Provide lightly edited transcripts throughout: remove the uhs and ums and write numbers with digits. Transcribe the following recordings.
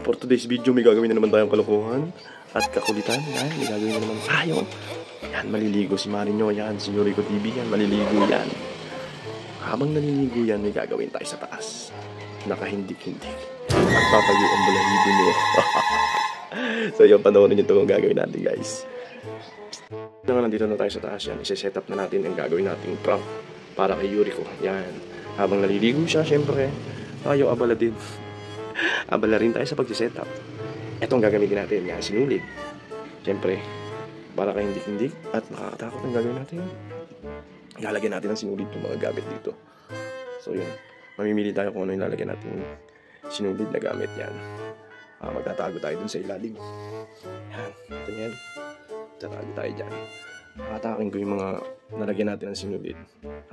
For today's video, may gagawin na naman tayong kalokohan at kakulitan. Yan, may gagawin na naman tayo. Yan, maliligo si Marino. Yan, si Yuriko TV. Yan, maliligo yan. Habang naliligo yan, may gagawin tayo sa taas. Nakahindik-hindik. At papayo ang balahibo nyo. So, yung panoorin nyo ito kung gagawin natin, guys. Nandito na tayo sa taas yan. Isa-set up na natin ang gagawin nating prank para kay Yuriko. Yan. Habang naliligo siya, syempre, tayo abala din. Abala rin tayo sa pag-set up. Ito ang gagamitin natin. Yan, sinulid. Siyempre, para kay hindik-hindik at nakakatakot ang gagawin natin. Lalagyan natin ng sinulid itong mga gamit dito. So, yun. Mamimili tayo kung ano yung lalagyan natin sinulid na gamit. Yan. Magtatago tayo dun sa ilalim. Yan. Ito yan. Tatago tayo dyan. Nakatakin ko yung mga nalagyan natin ng sinulid.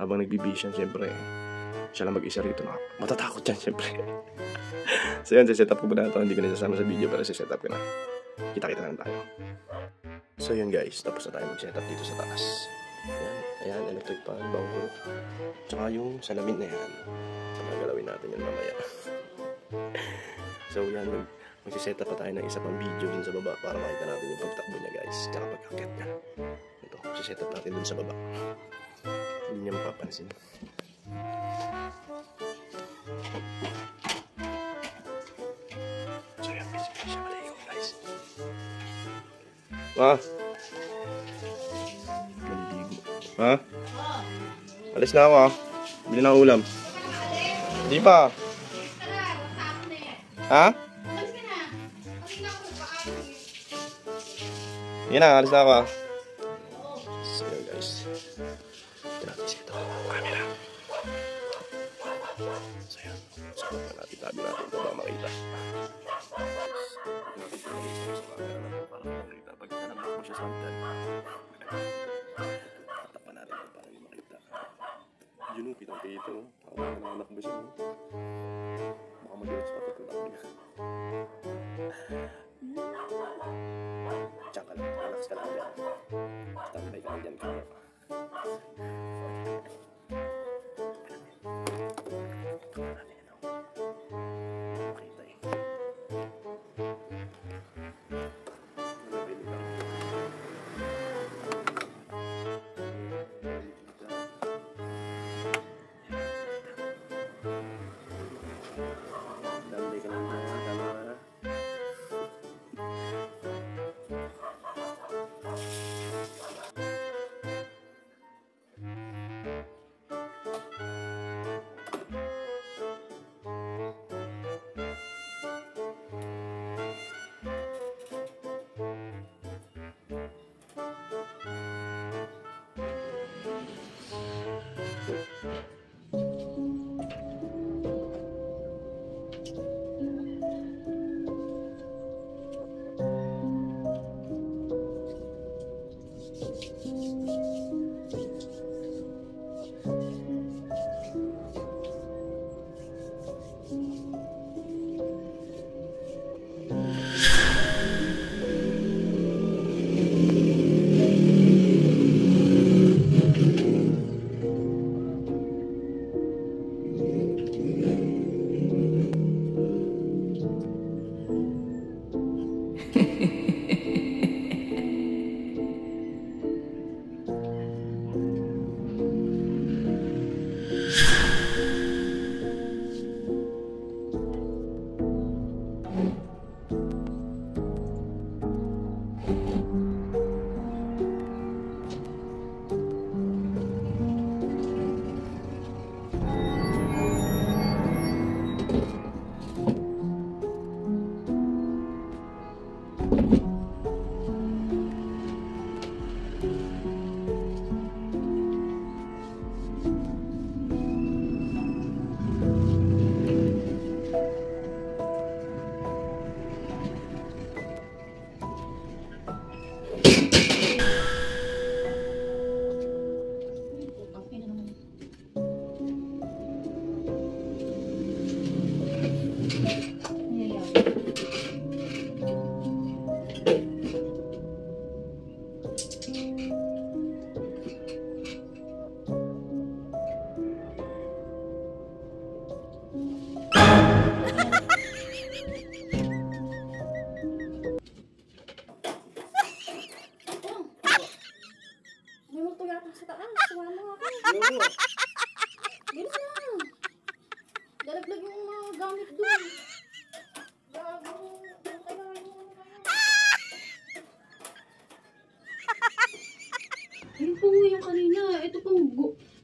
Habang nagbibisyan, siyempre, siya lang mag-isa rito na matatakot yan, siyempre. So yun, set up ko ba na ito? Hindi ko nasasama sa video, pero set up ko na. Kita-kita na tayo. So yun guys, tapos na tayo mag-set up dito sa taas. Ayan, electric fan, bangko. Tsaka yung salamin na yan. So nagalawin natin yun mamaya. So yan, mag-set up pa tayo ng isa pang video dun sa baba para makita natin yung pagtakbo niya guys. Tsaka pag-akit niya. Ito, mag-set up natin dun sa baba. Hindi niya mapapansin. Ha? Maliligo. Ha? Alis na ako ha. Bili na ulam. Di pa. Ha? Yan na, alis na ako ha. So yun guys. Ito natin siya ito. Camera. So yun. So natin tabi natin ito ba makita. Siya sa hagdan. Tatakpan natin ito para hindi makita. Yun o, kitang-kito. Habang nananakbo siya. Baka mag-iwat sa patutunak niya. Diyan ka lang. Relax ka lang dyan. Standby ka lang dyan.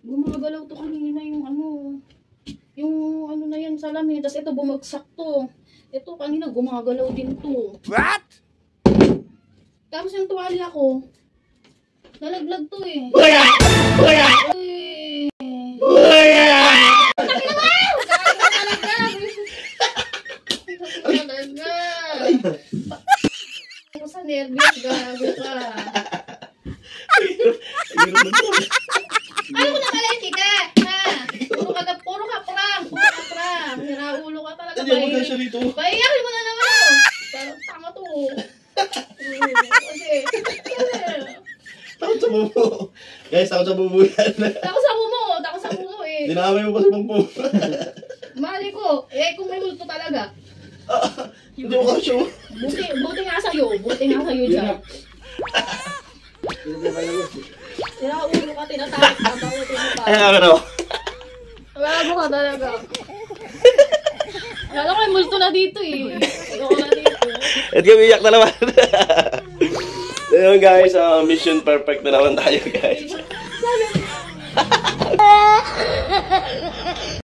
gumagalaw to kanina yung na yan salamin. Tapos ito bumagsak to. Ito kanina gumagalaw din to. What? Tapos yung tuwalya ko, nalaglag to eh. Wala! Wala! Wala! Ako sa nervyos, gago ka. Ano ko na pala yung tikat, ha? Puro ka prank. Hiraulo ka talaga. Hindi ako kasya dito. Pahiyakin mo na naman. Parang tama to. Kasi, Takot sa bubo. Guys, takot sa bubo yan. Takot sa bumo eh. Dinamay mo pa sa bubo. Mali ko, kung may multo talaga. Hindi mo kasya. Buti nga sa'yo dyan. Hiraulo ka, tinatakot ka, takutin mo pa. Ay, ano? Gago ka talaga. Kala ko may multo na dito eh. Ayoko na dito. At kami iyak na naman. Ayun guys, mission perfect na naman tayo guys.